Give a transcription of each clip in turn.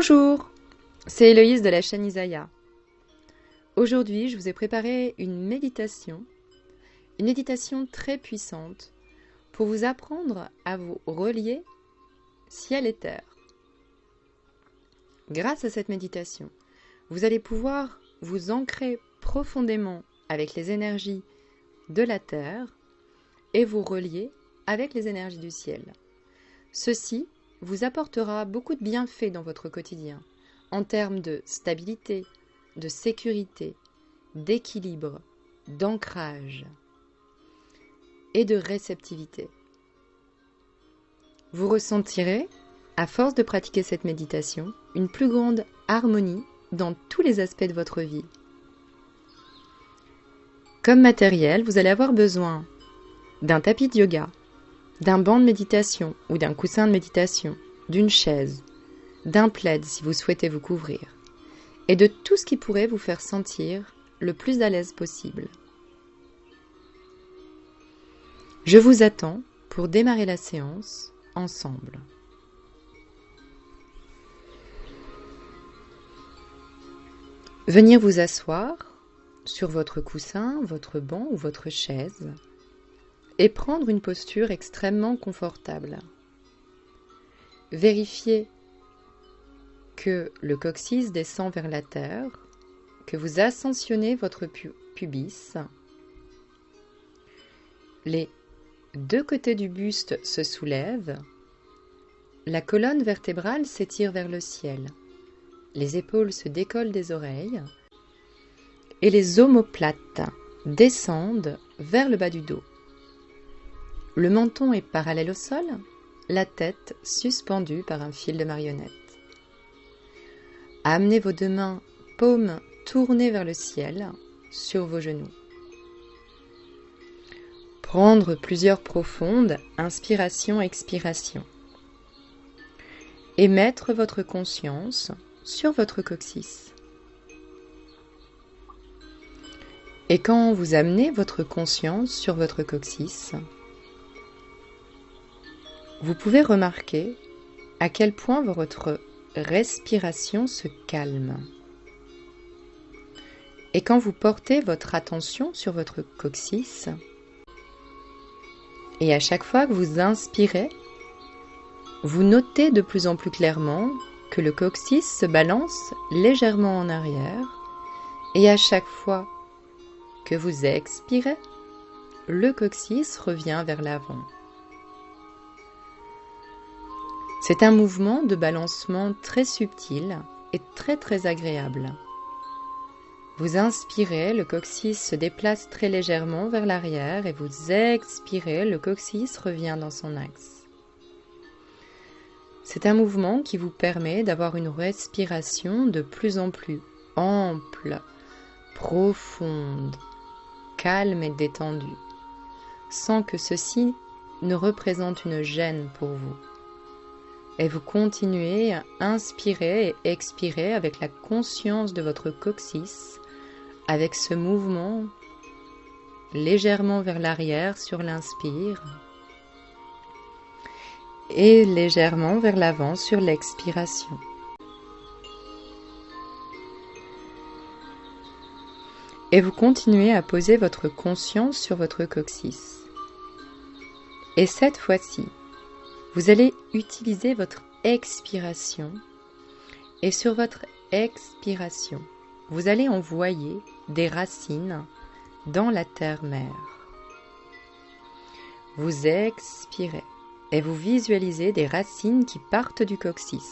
Bonjour, c'est Héloïse de la chaîne Isaïa. Aujourd'hui, je vous ai préparé une méditation très puissante pour vous apprendre à vous relier ciel et terre. Grâce à cette méditation, vous allez pouvoir vous ancrer profondément avec les énergies de la terre et vous relier avec les énergies du ciel. Ceci vous apportera beaucoup de bienfaits dans votre quotidien, en termes de stabilité, de sécurité, d'équilibre, d'ancrage et de réceptivité. Vous ressentirez, à force de pratiquer cette méditation, une plus grande harmonie dans tous les aspects de votre vie. Comme matériel, vous allez avoir besoin d'un tapis de yoga, d'un banc de méditation ou d'un coussin de méditation, d'une chaise, d'un plaid si vous souhaitez vous couvrir, et de tout ce qui pourrait vous faire sentir le plus à l'aise possible. Je vous attends pour démarrer la séance ensemble. Venir vous asseoir sur votre coussin, votre banc ou votre chaise et prendre une posture extrêmement confortable. Vérifiez que le coccyx descend vers la terre, que vous ascensionnez votre pubis. Les deux côtés du buste se soulèvent, la colonne vertébrale s'étire vers le ciel, les épaules se décollent des oreilles et les omoplates descendent vers le bas du dos. Le menton est parallèle au sol, la tête suspendue par un fil de marionnette. Amenez vos deux mains, paumes tournées vers le ciel, sur vos genoux. Prendre plusieurs profondes inspiration-expiration. Et mettre votre conscience sur votre coccyx. Et quand vous amenez votre conscience sur votre coccyx, vous pouvez remarquer à quel point votre respiration se calme. Et quand vous portez votre attention sur votre coccyx, et à chaque fois que vous inspirez, vous notez de plus en plus clairement que le coccyx se balance légèrement en arrière, et à chaque fois que vous expirez, le coccyx revient vers l'avant. C'est un mouvement de balancement très subtil et très agréable. Vous inspirez, le coccyx se déplace très légèrement vers l'arrière et vous expirez, le coccyx revient dans son axe. C'est un mouvement qui vous permet d'avoir une respiration de plus en plus ample, profonde, calme et détendue, sans que ceci ne représente une gêne pour vous. Et vous continuez à inspirer et expirer avec la conscience de votre coccyx, avec ce mouvement légèrement vers l'arrière sur l'inspire et légèrement vers l'avant sur l'expiration. Et vous continuez à poser votre conscience sur votre coccyx. Et cette fois-ci, vous allez utiliser votre expiration et sur votre expiration, vous allez envoyer des racines dans la terre-mère. Vous expirez et vous visualisez des racines qui partent du coccyx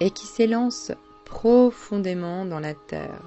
et qui s'élancent profondément dans la terre.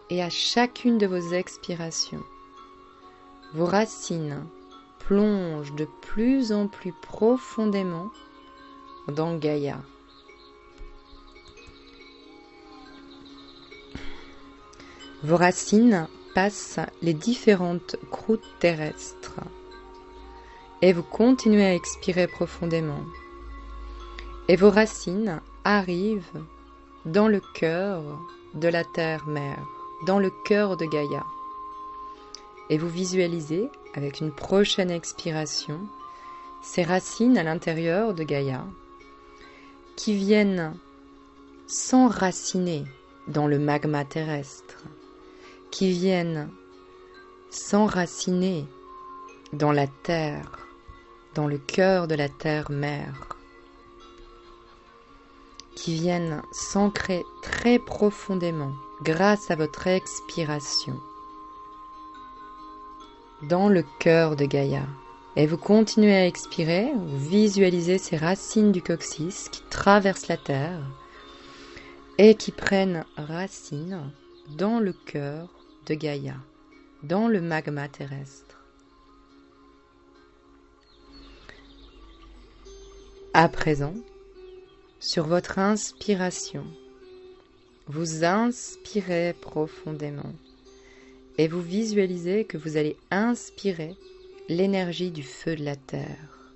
Et à chacune de vos expirations, vos racines plongent de plus en plus profondément dans Gaïa. Vos racines passent les différentes croûtes terrestres et vous continuez à expirer profondément. Et vos racines arrivent dans le cœur de la terre-mère, dans le cœur de Gaïa. Et vous visualisez, avec une prochaine expiration, ces racines à l'intérieur de Gaïa qui viennent s'enraciner dans le magma terrestre, qui viennent s'enraciner dans la terre, dans le cœur de la terre-mère, qui viennent s'ancrer très profondément grâce à votre expiration dans le cœur de Gaïa. Et vous continuez à expirer, vous visualisez ces racines du coccyx qui traversent la terre et qui prennent racine dans le cœur de Gaïa, dans le magma terrestre. À présent, sur votre inspiration, vous inspirez profondément et vous visualisez que vous allez inspirer l'énergie du feu de la terre.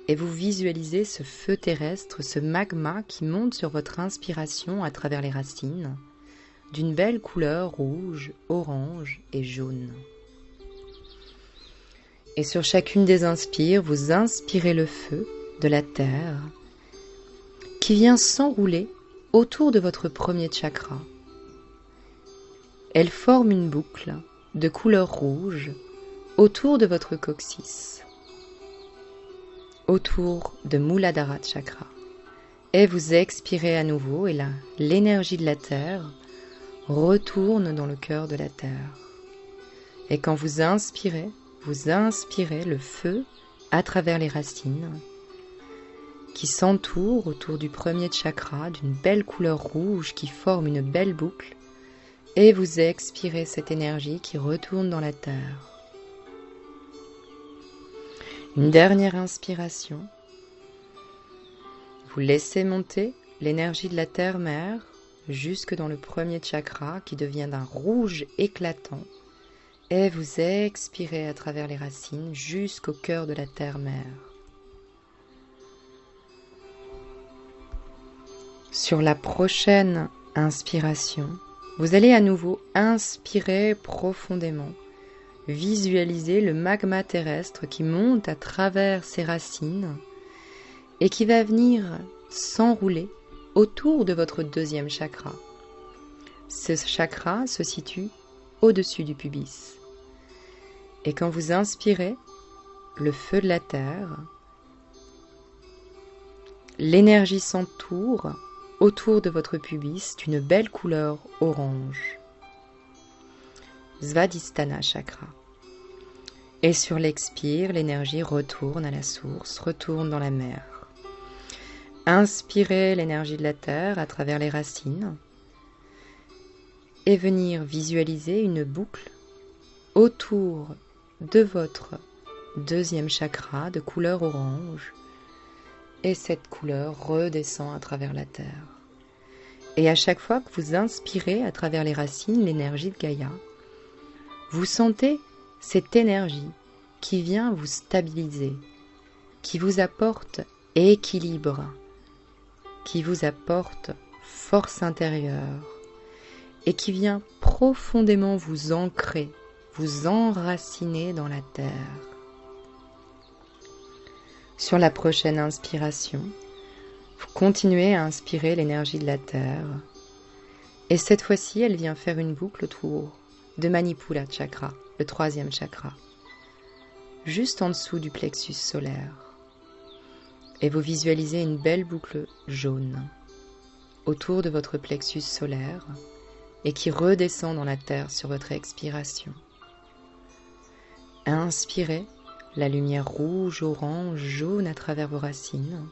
Et vous visualisez ce feu terrestre, ce magma qui monte sur votre inspiration à travers les racines, d'une belle couleur rouge, orange et jaune. Et sur chacune des inspires, vous inspirez le feu de la terre qui vient s'enrouler autour de votre premier chakra. Elle forme une boucle de couleur rouge autour de votre coccyx, autour de Muladhara Chakra. Et vous expirez à nouveau et là, l'énergie de la terre retourne dans le cœur de la terre. Et quand vous inspirez le feu à travers les racines qui s'entourent autour du premier chakra d'une belle couleur rouge qui forme une belle boucle. Et vous expirez cette énergie qui retourne dans la terre. Une dernière inspiration. Vous laissez monter l'énergie de la terre-mère jusque dans le premier chakra qui devient d'un rouge éclatant. Et vous expirez à travers les racines jusqu'au cœur de la terre-mère. Sur la prochaine inspiration, vous allez à nouveau inspirer profondément. Visualisez le magma terrestre qui monte à travers ses racines et qui va venir s'enrouler autour de votre deuxième chakra. Ce chakra se situe au-dessus du pubis. Et quand vous inspirez le feu de la terre, l'énergie s'entoure autour de votre pubis d'une belle couleur orange. Svadhisthana Chakra. Et sur l'expire, l'énergie retourne à la source, retourne dans la mer. Inspirez l'énergie de la terre à travers les racines et venir visualiser une boucle autour de votre deuxième chakra de couleur orange. Et cette couleur redescend à travers la terre. Et à chaque fois que vous inspirez à travers les racines l'énergie de Gaïa, vous sentez cette énergie qui vient vous stabiliser, qui vous apporte équilibre, qui vous apporte force intérieure et qui vient profondément vous ancrer, vous enraciner dans la terre. Sur la prochaine inspiration, vous continuez à inspirer l'énergie de la terre et cette fois-ci, elle vient faire une boucle autour de Manipura Chakra, le troisième chakra, juste en dessous du plexus solaire. Et vous visualisez une belle boucle jaune autour de votre plexus solaire et qui redescend dans la terre sur votre expiration. Inspirez la lumière rouge, orange, jaune à travers vos racines,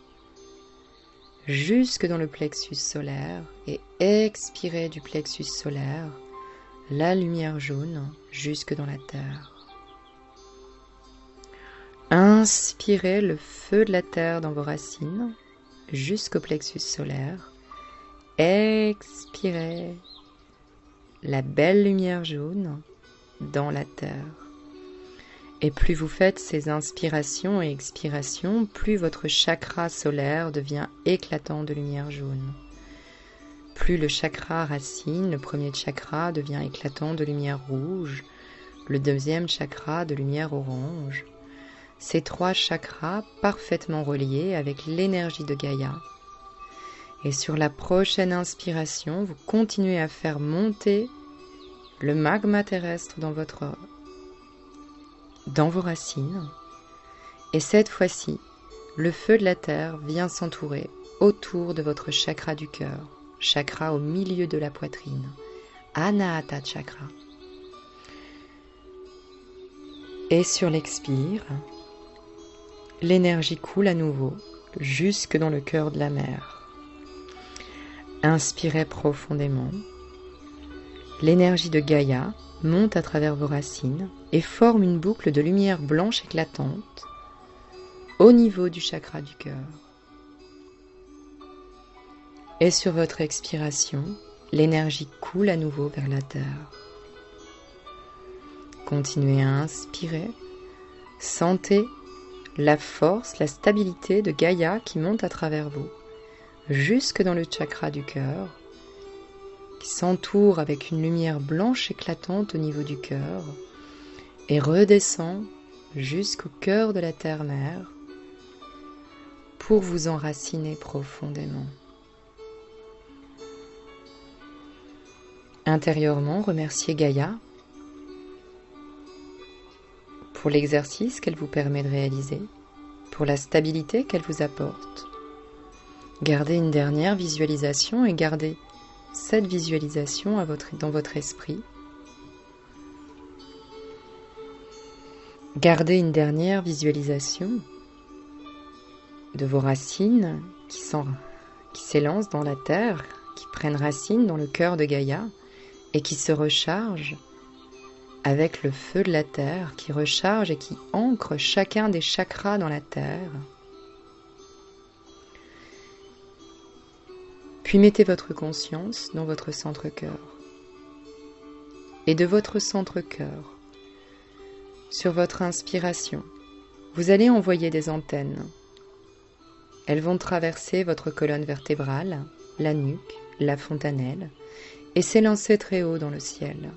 jusque dans le plexus solaire et expirez du plexus solaire la lumière jaune jusque dans la terre. Inspirez le feu de la terre dans vos racines jusqu'au plexus solaire. Expirez la belle lumière jaune dans la terre. Et plus vous faites ces inspirations et expirations, plus votre chakra solaire devient éclatant de lumière jaune. Plus le chakra racine, le premier chakra, devient éclatant de lumière rouge, le deuxième chakra de lumière orange. Ces trois chakras parfaitement reliés avec l'énergie de Gaïa Et sur la prochaine inspiration, vous continuez à faire monter le magma terrestre dans vos racines. Et cette fois-ci, le feu de la terre vient s'entourer autour de votre chakra du cœur, chakra au milieu de la poitrine, Anahata Chakra. Et sur l'expire, l'énergie coule à nouveau jusque dans le cœur de la mer. Inspirez profondément. L'énergie de Gaïa monte à travers vos racines et forme une boucle de lumière blanche éclatante au niveau du chakra du cœur. Et sur votre expiration, l'énergie coule à nouveau vers la terre. Continuez à inspirer. Sentez la force, la stabilité de Gaïa qui monte à travers vous, jusque dans le chakra du cœur, qui s'entoure avec une lumière blanche éclatante au niveau du cœur et redescend jusqu'au cœur de la terre-mère pour vous enraciner profondément. Intérieurement, remerciez Gaïa pour l'exercice qu'elle vous permet de réaliser, pour la stabilité qu'elle vous apporte. Gardez une dernière visualisation et gardez cette visualisation dans votre esprit. Gardez une dernière visualisation de vos racines qui s'élancent dans la terre, qui prennent racine dans le cœur de Gaïa et qui se rechargent avec le feu de la terre, qui recharge et qui ancre chacun des chakras dans la terre. Puis mettez votre conscience dans votre centre-cœur. Et de votre centre-cœur, sur votre inspiration, vous allez envoyer des antennes. Elles vont traverser votre colonne vertébrale, la nuque, la fontanelle, et s'élancer très haut dans le ciel.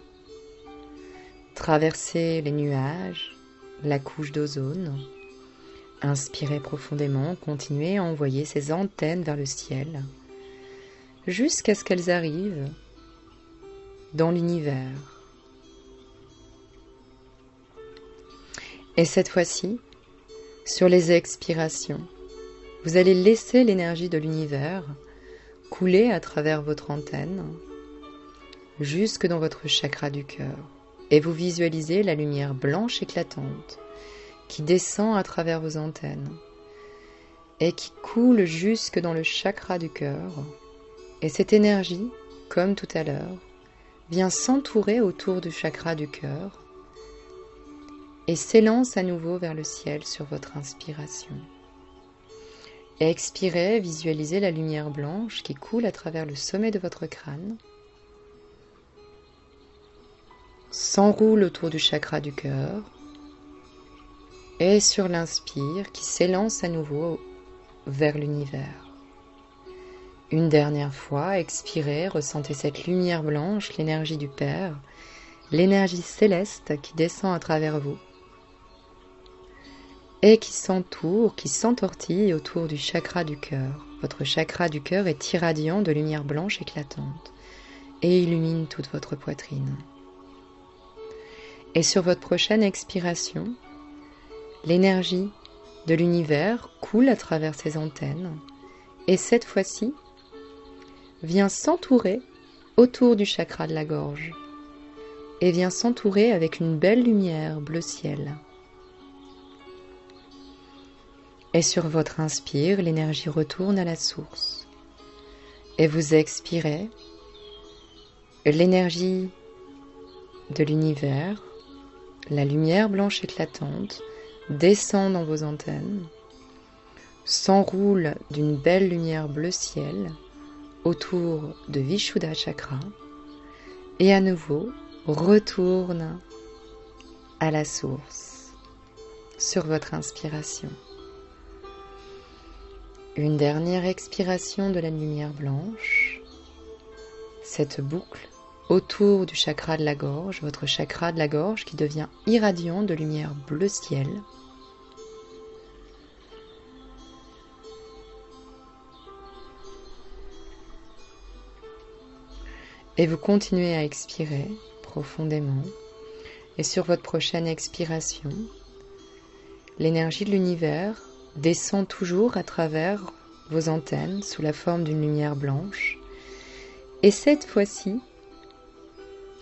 Traversez les nuages, la couche d'ozone. Inspirez profondément, continuez à envoyer ces antennes vers le ciel, jusqu'à ce qu'elles arrivent dans l'univers. Et cette fois-ci, sur les expirations, vous allez laisser l'énergie de l'univers couler à travers votre antenne, jusque dans votre chakra du cœur. Et vous visualisez la lumière blanche éclatante qui descend à travers vos antennes et qui coule jusque dans le chakra du cœur. Et cette énergie, comme tout à l'heure, vient s'entourer autour du chakra du cœur et s'élance à nouveau vers le ciel sur votre inspiration. Expirez, visualisez la lumière blanche qui coule à travers le sommet de votre crâne, s'enroule autour du chakra du cœur et sur l'inspire qui s'élance à nouveau vers l'univers. Une dernière fois, expirez, ressentez cette lumière blanche, l'énergie du Père, l'énergie céleste qui descend à travers vous et qui s'entoure, qui s'entortille autour du chakra du cœur. Votre chakra du cœur est irradiant de lumière blanche éclatante et illumine toute votre poitrine. Et sur votre prochaine expiration, l'énergie de l'univers coule à travers ces antennes et cette fois-ci vient s'entourer autour du chakra de la gorge et vient s'entourer avec une belle lumière bleu ciel. Et sur votre inspire, l'énergie retourne à la source et vous expirez, l'énergie de l'univers, la lumière blanche éclatante descend dans vos antennes, s'enroule d'une belle lumière bleu ciel autour de Vishuddha Chakra et à nouveau retourne à la source sur votre inspiration. Une dernière expiration de la lumière blanche, cette boucle autour du chakra de la gorge, votre chakra de la gorge qui devient irradiant de lumière bleu ciel. Et vous continuez à expirer profondément. Et sur votre prochaine expiration, l'énergie de l'univers descend toujours à travers vos antennes sous la forme d'une lumière blanche. Et cette fois-ci,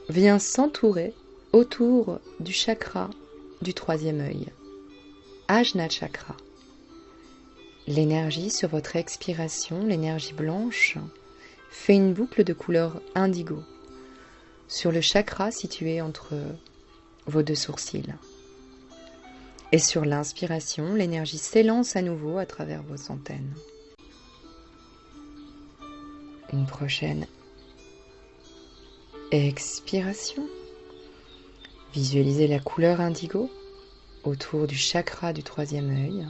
vient s'entourer autour du chakra du troisième œil, Ajna Chakra. L'énergie sur votre expiration, l'énergie blanche, fait une boucle de couleur indigo sur le chakra situé entre vos deux sourcils. Et sur l'inspiration, l'énergie s'élance à nouveau à travers vos antennes. Une prochaine expiration. Visualisez la couleur indigo autour du chakra du troisième œil.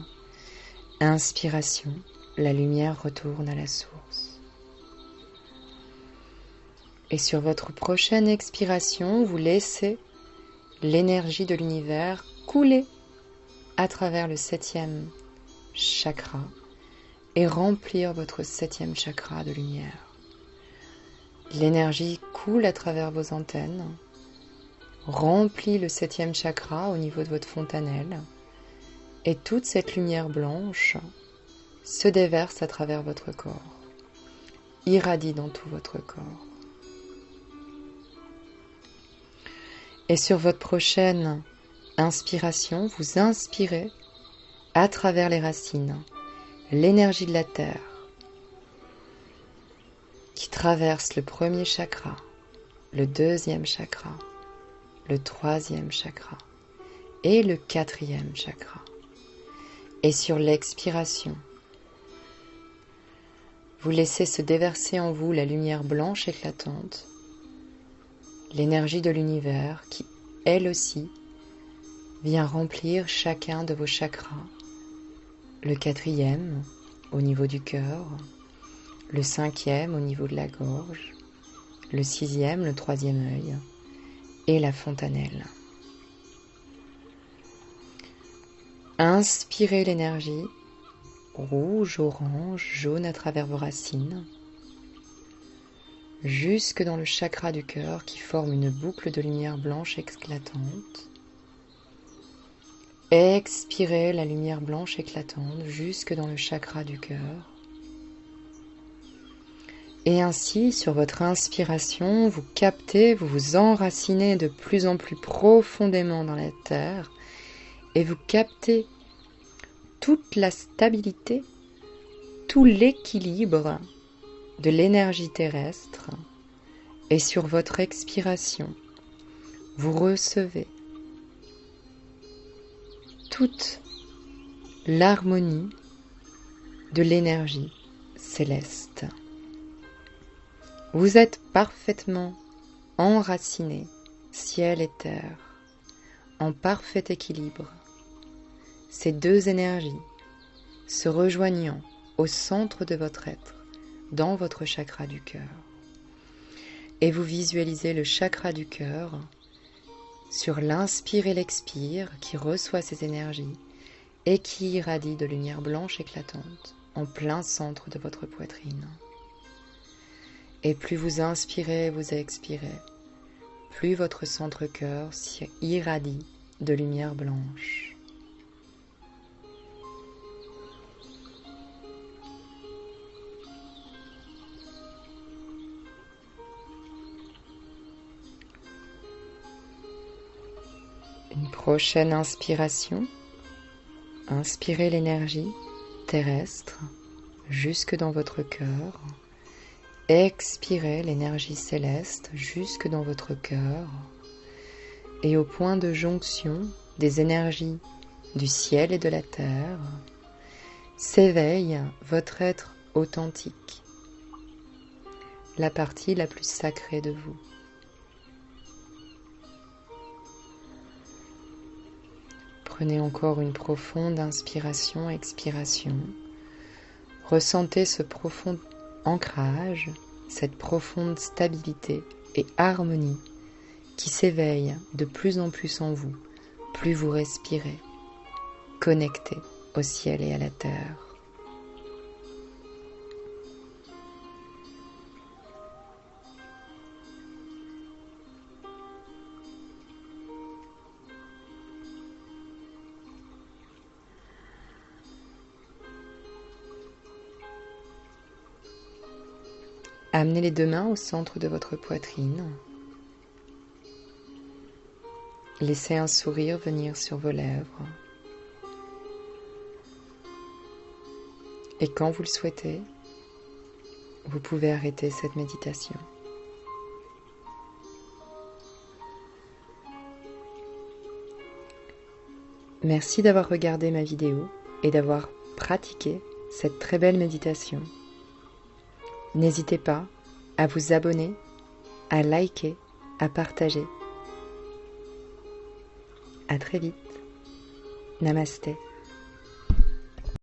Inspiration, la lumière retourne à la source. Et sur votre prochaine expiration, vous laissez l'énergie de l'univers couler à travers le septième chakra et remplir votre septième chakra de lumière. L'énergie coule à travers vos antennes, remplit le septième chakra au niveau de votre fontanelle, et toute cette lumière blanche se déverse à travers votre corps, irradie dans tout votre corps. Et sur votre prochaine inspiration, vous inspirez à travers les racines l'énergie de la terre qui traverse le premier chakra, le deuxième chakra, le troisième chakra et le quatrième chakra. Et sur l'expiration, vous laissez se déverser en vous la lumière blanche éclatante, l'énergie de l'univers qui, elle aussi, vient remplir chacun de vos chakras, le quatrième au niveau du cœur, le cinquième au niveau de la gorge, le sixième, le troisième œil et la fontanelle. Inspirez l'énergie rouge, orange, jaune à travers vos racines, jusque dans le chakra du cœur qui forme une boucle de lumière blanche éclatante. Expirez la lumière blanche éclatante jusque dans le chakra du cœur. Et ainsi, sur votre inspiration, vous captez, vous vous enracinez de plus en plus profondément dans la terre et vous captez toute la stabilité, tout l'équilibre de l'énergie terrestre. Et sur votre expiration, vous recevez toute l'harmonie de l'énergie céleste. Vous êtes parfaitement enraciné, ciel et terre, en parfait équilibre. Ces deux énergies se rejoignant au centre de votre être, dans votre chakra du cœur. Et vous visualisez le chakra du cœur sur l'inspire et l'expire qui reçoit ces énergies et qui irradie de lumière blanche éclatante en plein centre de votre poitrine. Et plus vous inspirez et vous expirez, plus votre centre-cœur irradie de lumière blanche. Une prochaine inspiration, inspirez l'énergie terrestre jusque dans votre cœur. Expirez l'énergie céleste jusque dans votre cœur et au point de jonction des énergies du ciel et de la terre, s'éveille votre être authentique, la partie la plus sacrée de vous. Prenez encore une profonde inspiration, expiration. Ressentez ce profond ancrage, cette profonde stabilité et harmonie qui s'éveille de plus en plus en vous, plus vous respirez, connecté au ciel et à la terre. Amenez les deux mains au centre de votre poitrine. Laissez un sourire venir sur vos lèvres. Et quand vous le souhaitez, vous pouvez arrêter cette méditation. Merci d'avoir regardé ma vidéo et d'avoir pratiqué cette très belle méditation. N'hésitez pas à vous abonner, à liker, à partager. À très vite. Namasté.